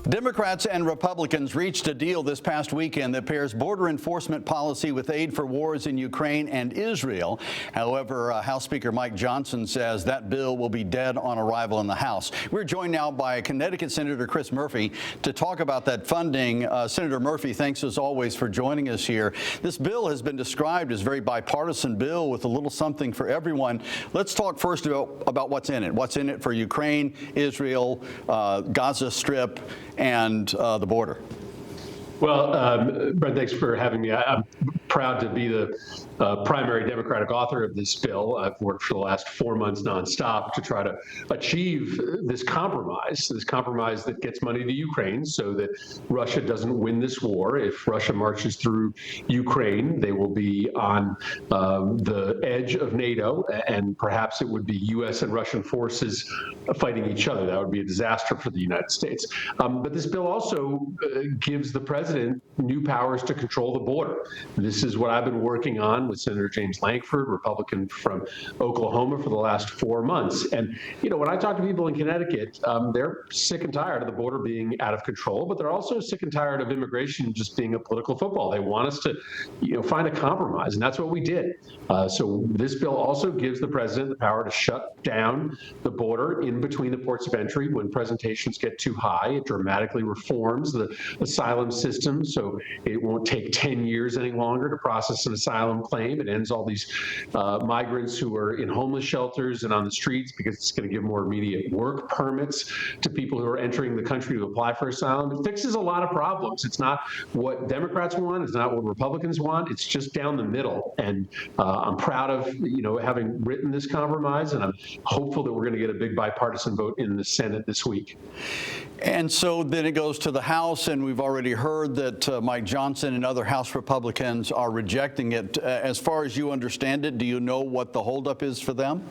Democrats and Republicans reached a deal this past weekend that pairs border enforcement policy with aid for wars in Ukraine and Israel. However, House Speaker Mike Johnson says that bill will be dead on arrival in the House. We're joined now by Connecticut Senator Chris Murphy to talk about that funding. Senator Murphy, thanks as always for joining us here. This bill has been described as a very bipartisan bill with a little something for everyone. Let's talk first about what's in it. What's in it for Ukraine, Israel, Gaza Strip, and the border? Well, Brent, thanks for having me. I'm proud to be the primary Democratic author of this bill. I've worked for the last 4 months nonstop to try to achieve this compromise that gets money to Ukraine so that Russia doesn't win this war. If Russia marches through Ukraine, they will be on the edge of NATO, and perhaps it would be U.S. and Russian forces fighting each other. That would be a disaster for the United States. But this bill also gives the president new powers to control the border. This is what I've been working on with Senator James Lankford, Republican from Oklahoma, for the last 4 months. And, you know, when I talk to people in Connecticut, they're sick and tired of the border being out of control, but they're also sick and tired of immigration just being a political football. They want us to, find a compromise, and that's what we did. So this bill also gives the president the power to shut down the border in between the ports of entry when presentations get too high. It dramatically reforms the asylum system, so it won't take 10 years any longer to process an asylum claim. It ends all these migrants who are in homeless shelters and on the streets, because it's going to give more immediate work permits to people who are entering the country to apply for asylum. It fixes a lot of problems. It's not what Democrats want. It's not what Republicans want. It's just down the middle. And I'm proud of, having written this compromise, and I'm hopeful that we're going to get a big bipartisan vote in the Senate this week. And so then it goes to the House, and we've already heard that Mike Johnson and other House Republicans are rejecting it. As far as you understand it, do you know what the holdup is for them?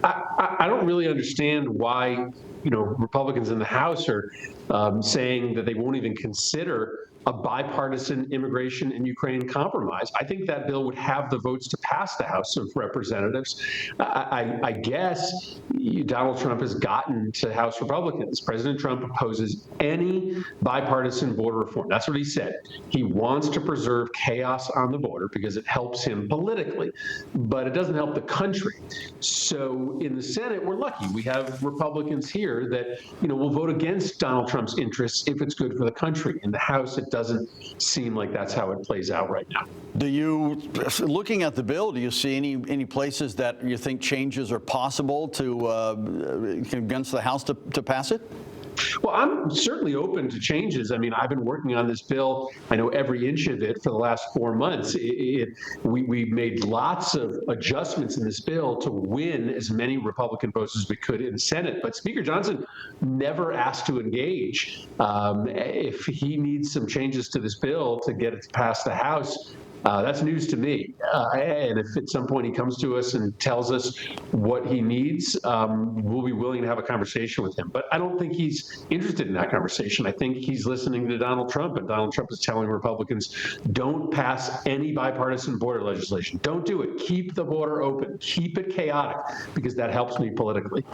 I don't really understand why, Republicans in the House are saying that they won't even consider a bipartisan immigration and Ukraine compromise. I think that bill would have the votes to pass the House of Representatives. I guess Donald Trump has gotten to House Republicans. President Trump opposes any bipartisan border reform. That's what he said. He wants to preserve chaos on the border because it helps him politically, but it doesn't help the country. So in the Senate, we're lucky. We have Republicans here that, will vote against Donald Trump's interests if it's good for the country. In the House, it doesn't seem like that's how it plays out right now. Looking at the bill, do you see any places that you think changes are possible to convince the House to pass it? Well, I'm certainly open to changes. I mean, I've been working on this bill. I know every inch of it for the last 4 months. We made lots of adjustments in this bill to win as many Republican votes as we could in the Senate. But Speaker Johnson never asked to engage. If he needs some changes to this bill to get it past the House, that's news to me. And if at some point he comes to us and tells us what he needs, we'll be willing to have a conversation with him. But I don't think he's interested in that conversation. I think he's listening to Donald Trump, and Donald Trump is telling Republicans, don't pass any bipartisan border legislation. Don't do it. Keep the border open. Keep it chaotic, because that helps me politically.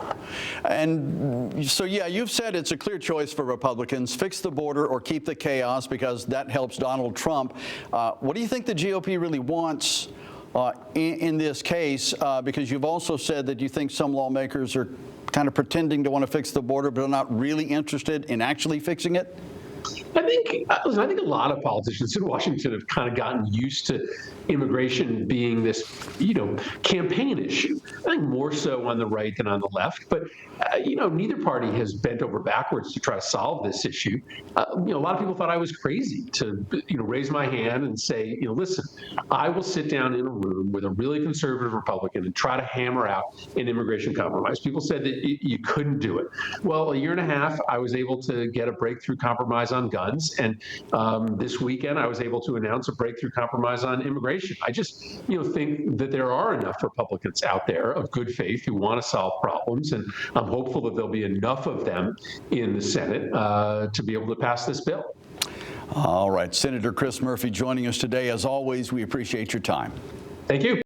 And so, yeah, you've said it's a clear choice for Republicans. Fix the border or keep the chaos, because that helps Donald Trump. What do you think the GOP really wants in this case, because you've also said that you think some lawmakers are kind of pretending to want to fix the border but are not really interested in actually fixing it? I think a lot of politicians in Washington have kind of gotten used to immigration being this, campaign issue. I think more so on the right than on the left. But, neither party has bent over backwards to try to solve this issue. A lot of people thought I was crazy to, raise my hand and say, listen, I will sit down in a room with a really conservative Republican and try to hammer out an immigration compromise. People said that you couldn't do it. Well, a year and a half, I was able to get a breakthrough compromise on guns. And this weekend, I was able to announce a breakthrough compromise on immigration. I just, think that there are enough Republicans out there of good faith who want to solve problems. And I'm hopeful that there'll be enough of them in the Senate to be able to pass this bill. All right. Senator Chris Murphy joining us today. As always, we appreciate your time. Thank you.